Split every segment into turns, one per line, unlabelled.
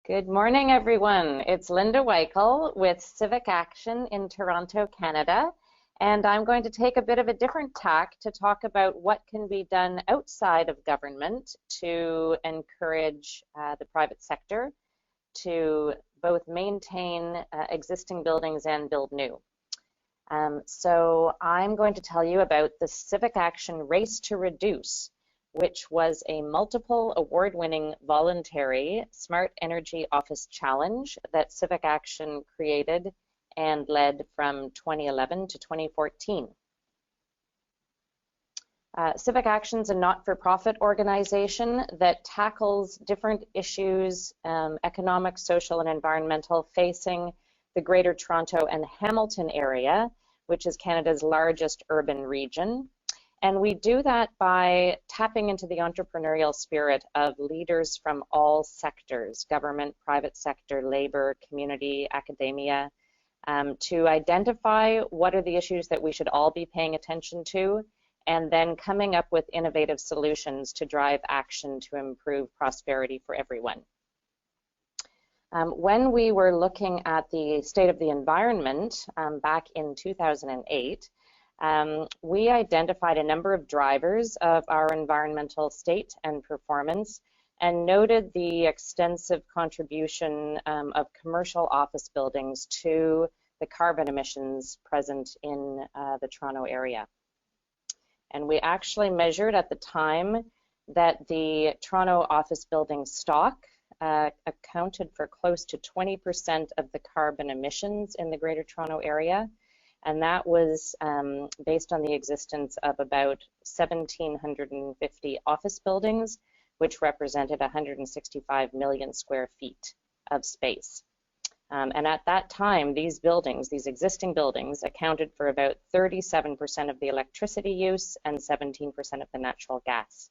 Good morning, everyone. It's Linda Weichel with Civic Action in Toronto, Canada, and I'm going to take a bit of a different tack to talk about what can be done outside of government to encourage the private sector to both maintain existing buildings and build new. So I'm going to tell you about the Civic Action Race to Reduce, which was a multiple award-winning voluntary Smart Energy Office Challenge that Civic Action created and led from 2011 to 2014. Civic Action's a not-for-profit organization that tackles different issues, economic, social, and environmental, facing the Greater Toronto and Hamilton area, which is Canada's largest urban region. And we do that by tapping into the entrepreneurial spirit of leaders from all sectors, government, private sector, labor, community, academia, to identify what are the issues that we should all be paying attention to, and then coming up with innovative solutions to drive action to improve prosperity for everyone. When we were looking at the state of the environment back in 2008, we identified a number of drivers of our environmental state and performance and noted the extensive contribution of commercial office buildings to the carbon emissions present in the Toronto area. And we actually measured at the time that the Toronto office building stock accounted for close to 20% of the carbon emissions in the Greater Toronto area. And that was based on the existence of about 1,750 office buildings, which represented 165 million square feet of space. And at that time, these buildings, these existing buildings, accounted for about 37% of the electricity use and 17% of the natural gas.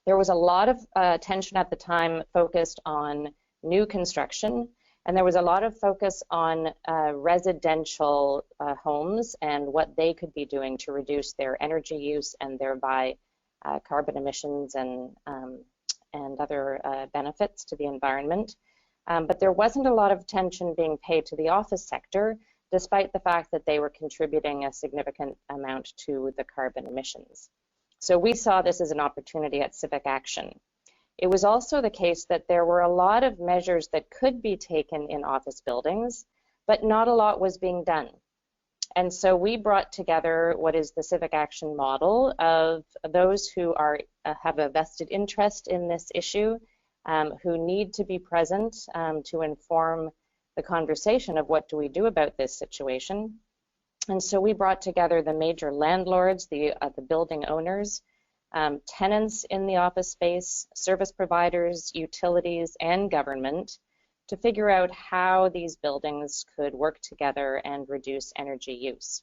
There was a lot of attention at the time focused on new construction, and there was a lot of focus on residential homes and what they could be doing to reduce their energy use and thereby carbon emissions and other benefits to the environment. But there wasn't a lot of attention being paid to the office sector, despite the fact that they were contributing a significant amount to the carbon emissions. So we saw this as an opportunity at Civic Action. It was also the case that there were a lot of measures that could be taken in office buildings, but not a lot was being done. And so we brought together what is the Civic Action model of those who have a vested interest in this issue, who need to be present to inform the conversation of what do we do about this situation. And so we brought together the major landlords, the building owners, tenants in the office space, service providers, utilities, and government to figure out how these buildings could work together and reduce energy use.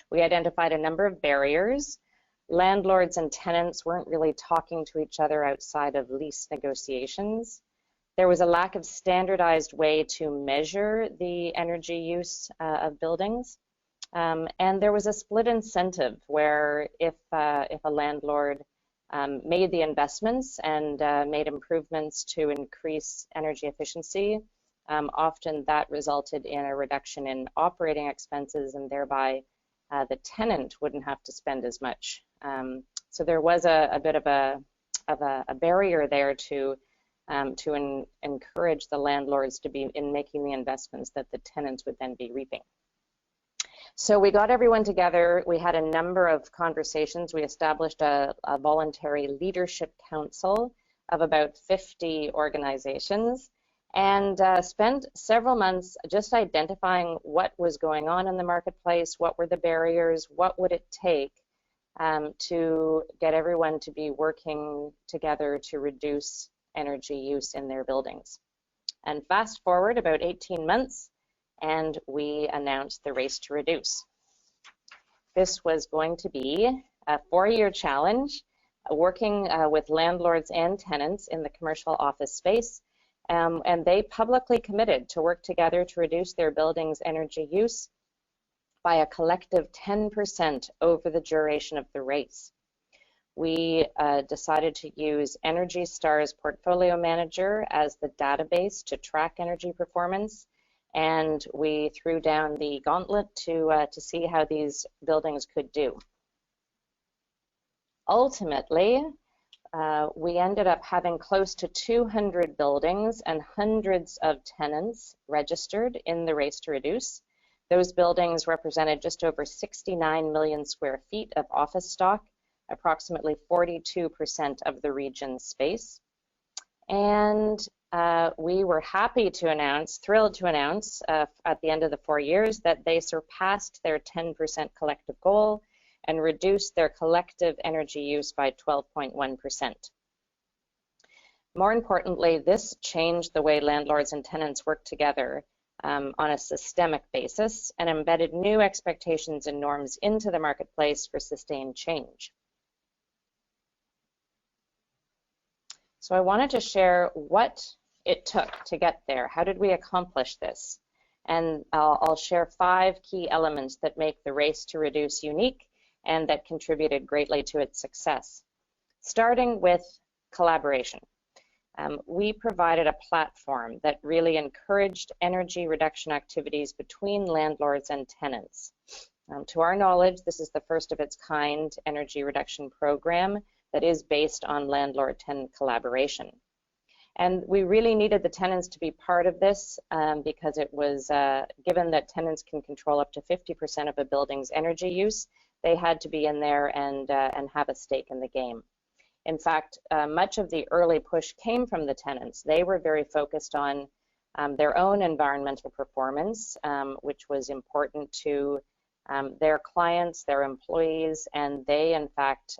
We identified a number of barriers. Landlords and tenants weren't really talking to each other outside of lease negotiations. There was a lack of standardized way to measure the energy use of buildings. And there was a split incentive where if a landlord made the investments and made improvements to increase energy efficiency, often that resulted in a reduction in operating expenses, and thereby the tenant wouldn't have to spend as much. So there was a bit of a barrier there to encourage the landlords to be in making the investments that the tenants would then be reaping. So we got everyone together. We had a number of conversations. We established a voluntary leadership council of about 50 organizations and spent several months just identifying what was going on in the marketplace, what were the barriers, what would it take to get everyone to be working together to reduce energy use in their buildings. And fast forward about 18 months, and we announced the Race to Reduce. This was going to be a 4-year challenge, working with landlords and tenants in the commercial office space, and they publicly committed to work together to reduce their building's energy use by a collective 10% over the duration of the race. we decided to use Energy Star's Portfolio Manager as the database to track energy performance, and we threw down the gauntlet to see how these buildings could do. Ultimately, we ended up having close to 200 buildings and hundreds of tenants registered in the Race to Reduce. Those buildings represented just over 69 million square feet of office stock, approximately 42% of the region's space. And we were happy to announce, thrilled to announce at the end of the 4 years that they surpassed their 10% collective goal and reduced their collective energy use by 12.1%. More importantly, this changed the way landlords and tenants work together on a systemic basis and embedded new expectations and norms into the marketplace for sustained change. So I wanted to share what it took to get there. How did we accomplish this? And I'll share 5 key elements that make the Race to Reduce unique and that contributed greatly to its success. Starting with collaboration. We provided a platform that really encouraged energy reduction activities between landlords and tenants. To our knowledge, this is the first of its kind energy reduction program that is based on landlord-tenant collaboration. And we really needed the tenants to be part of this because it was given that tenants can control up to 50% of a building's energy use, they had to be in there and have a stake in the game. In fact, much of the early push came from the tenants. They were very focused on their own environmental performance, which was important to their clients, their employees, and they, in fact,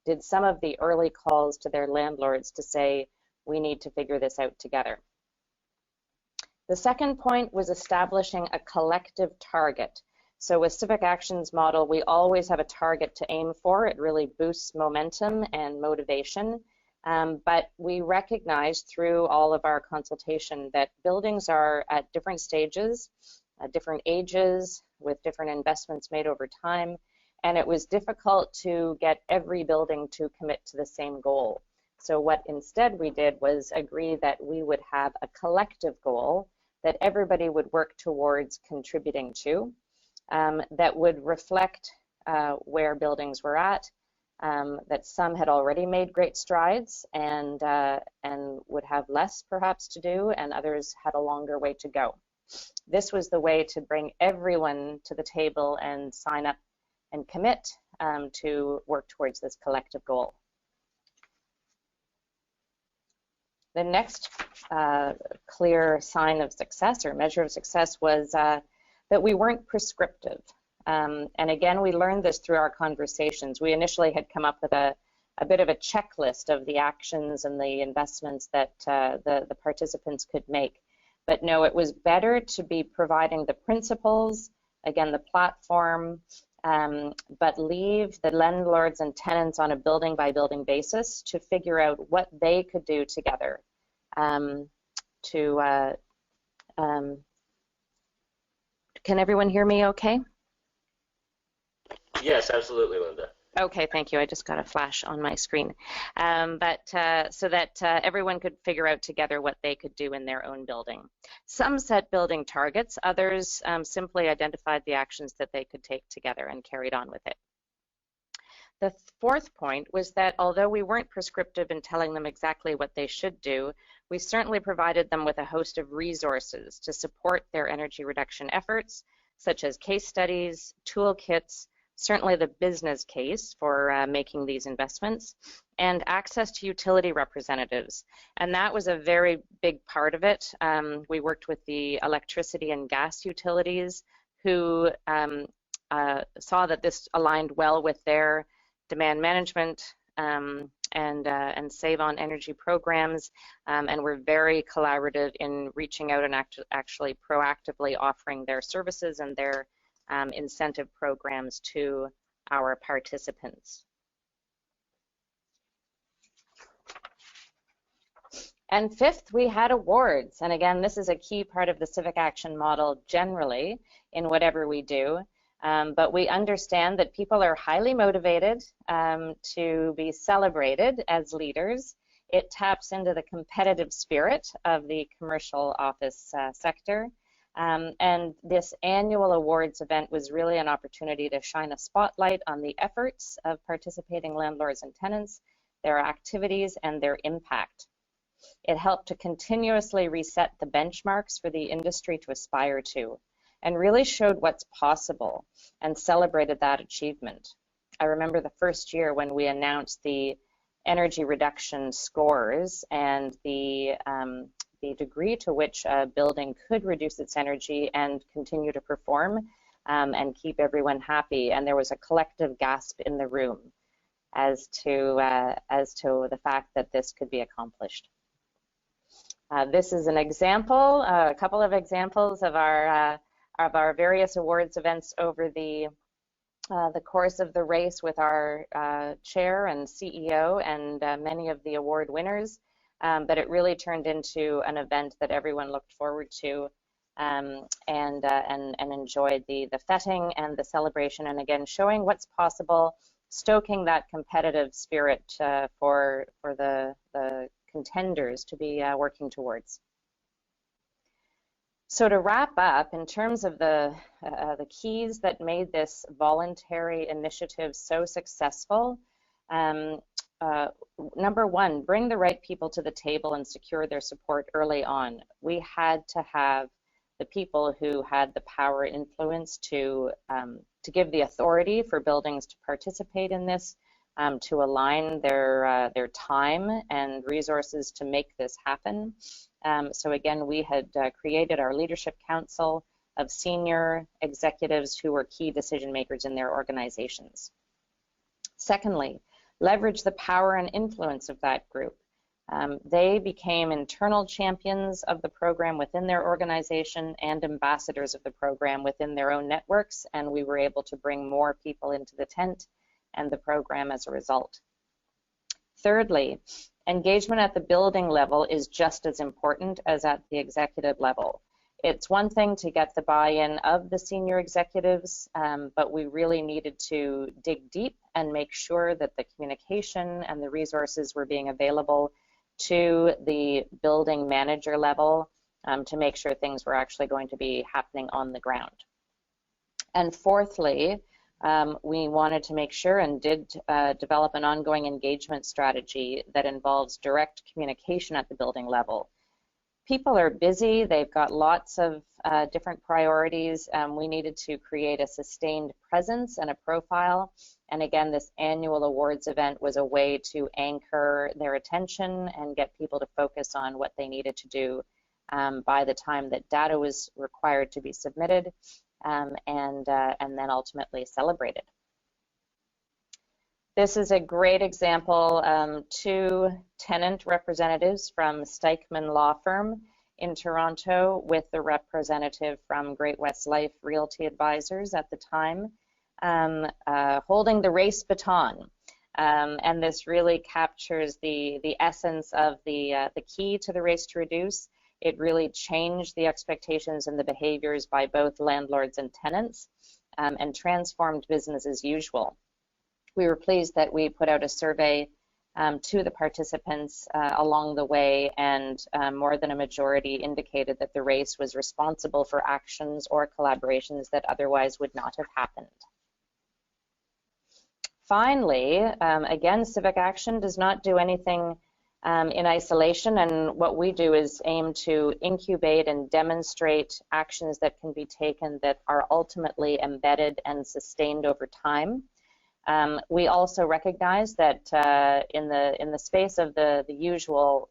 did some of the early calls to their landlords to say, we need to figure this out together. The second point was establishing a collective target. So with CivicAction's model, we always have a target to aim for. It really boosts momentum and motivation. But we recognize through all of our consultation that buildings are at different stages, different ages, with different investments made over time. And it was difficult to get every building to commit to the same goal. So what instead we did was agree that we would have a collective goal that everybody would work towards contributing to, that would reflect where buildings were at, that some had already made great strides and would have less perhaps to do, and others had a longer way to go. This was the way to bring everyone to the table and sign up and commit to work towards this collective goal. The next clear sign of success or measure of success was that we weren't prescriptive. And again, we learned this through our conversations. We initially had come up with a bit of a checklist of the actions and the investments that the participants could make. But no, it was better to be providing the principles, again, the platform, but leave the landlords and tenants on a building by building basis to figure out what they could do together can everyone hear me okay?
Yes, absolutely, Linda.
Okay, thank you. I just got a flash on my screen. So that everyone could figure out together what they could do in their own building. Some set building targets, others simply identified the actions that they could take together and carried on with it. The fourth point was that although we weren't prescriptive in telling them exactly what they should do, we certainly provided them with a host of resources to support their energy reduction efforts, such as case studies, toolkits, certainly the business case for making these investments, and access to utility representatives. And that was a very big part of it. We worked with the electricity and gas utilities who saw that this aligned well with their demand management and save on energy programs, and were very collaborative in reaching out and actually proactively offering their services and their incentive programs to our participants. And fifth, we had awards. And again, this is a key part of the Civic Action model generally in whatever we do. But we understand that people are highly motivated to be celebrated as leaders. It taps into the competitive spirit of the commercial office sector. And this annual awards event was really an opportunity to shine a spotlight on the efforts of participating landlords and tenants, their activities, and their impact. It helped to continuously reset the benchmarks for the industry to aspire to, and really showed what's possible and celebrated that achievement. I remember the first year when we announced the energy reduction scores and the degree to which a building could reduce its energy and continue to perform and keep everyone happy. And there was a collective gasp in the room as to the fact that this could be accomplished. This is an example, a couple of examples of our various awards events over the course of the race with our chair and CEO and many of the award winners. But it really turned into an event that everyone looked forward to and enjoyed the fetting and the celebration, and again showing what's possible, stoking that competitive spirit for the contenders to be working towards. So to wrap up, in terms of the keys that made this voluntary initiative so successful, number one, bring the right people to the table and secure their support early on. We had to have the people who had the power and influence to give the authority for buildings to participate in this, to align their time and resources to make this happen. So again, we had created our leadership council of senior executives who were key decision makers in their organizations. Secondly, leverage the power and influence of that group. They became internal champions of the program within their organization and ambassadors of the program within their own networks, and we were able to bring more people into the tent and the program as a result. Thirdly, engagement at the building level is just as important as at the executive level. It's one thing to get the buy-in of the senior executives, but we really needed to dig deep and make sure that the communication and the resources were being available to the building manager level to make sure things were actually going to be happening on the ground. And fourthly, we wanted to make sure and did develop an ongoing engagement strategy that involves direct communication at the building level. People are busy, they've got lots of different priorities. We needed to create a sustained presence and a profile. And again, this annual awards event was a way to anchor their attention and get people to focus on what they needed to do by the time that data was required to be submitted and then ultimately celebrated. This is a great example. Two tenant representatives from Steichman Law Firm in Toronto with the representative from Great West Life Realty Advisors at the time, holding the race baton. And this really captures the essence of the key to the race to reduce. It really changed the expectations and the behaviors by both landlords and tenants and transformed business as usual. We were pleased that we put out a survey to the participants along the way, and more than a majority indicated that the race was responsible for actions or collaborations that otherwise would not have happened. Finally, again, Civic Action does not do anything in isolation, and what we do is aim to incubate and demonstrate actions that can be taken that are ultimately embedded and sustained over time. We also recognize that in the space of the usual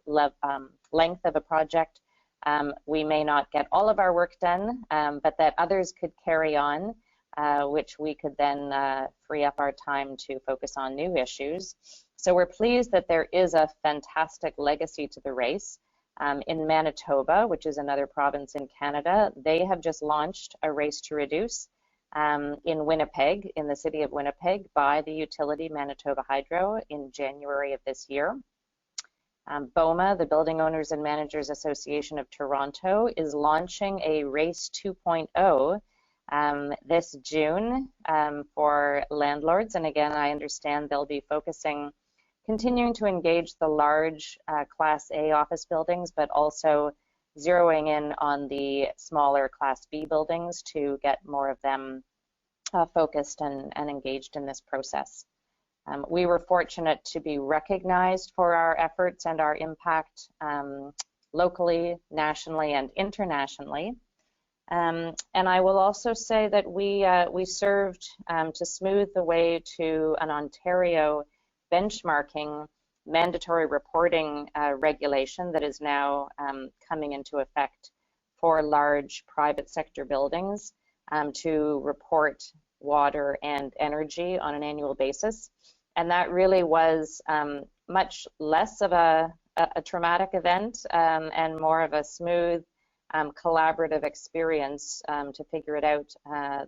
length of a project, we may not get all of our work done, but that others could carry on, which we could then free up our time to focus on new issues. So we're pleased that there is a fantastic legacy to the race. In Manitoba, which is another province in Canada, they have just launched a race to reduce in Winnipeg, in the city of Winnipeg, by the utility Manitoba Hydro in January of this year. BOMA, the Building Owners and Managers Association of Toronto, is launching a Race 2.0 this June for landlords. And again, I understand they'll be continuing to engage the large Class A office buildings, but also zeroing in on the smaller Class B buildings to get more of them focused and engaged in this process. We were fortunate to be recognized for our efforts and our impact locally, nationally, and internationally. And I will also say that we served to smooth the way to an Ontario benchmarking mandatory reporting regulation that is now coming into effect for large private sector buildings to report water and energy on an annual basis. And that really was much less of a traumatic event and more of a smooth, collaborative experience to figure it out,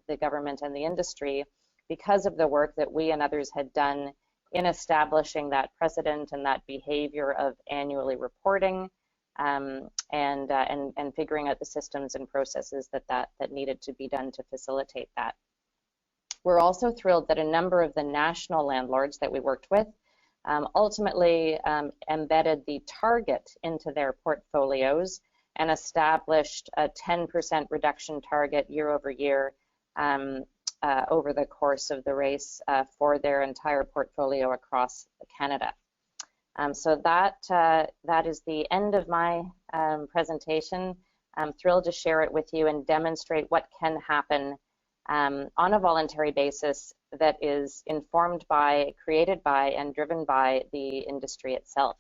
the government and the industry, because of the work that we and others had done in establishing that precedent and that behavior of annually reporting and figuring out the systems and processes that needed to be done to facilitate that. We're also thrilled that a number of the national landlords that we worked with ultimately embedded the target into their portfolios and established a 10% reduction target year over year over the course of the race for their entire portfolio across Canada. So that is the end of my presentation. I'm thrilled to share it with you and demonstrate what can happen on a voluntary basis that is informed by, created by, and driven by the industry itself.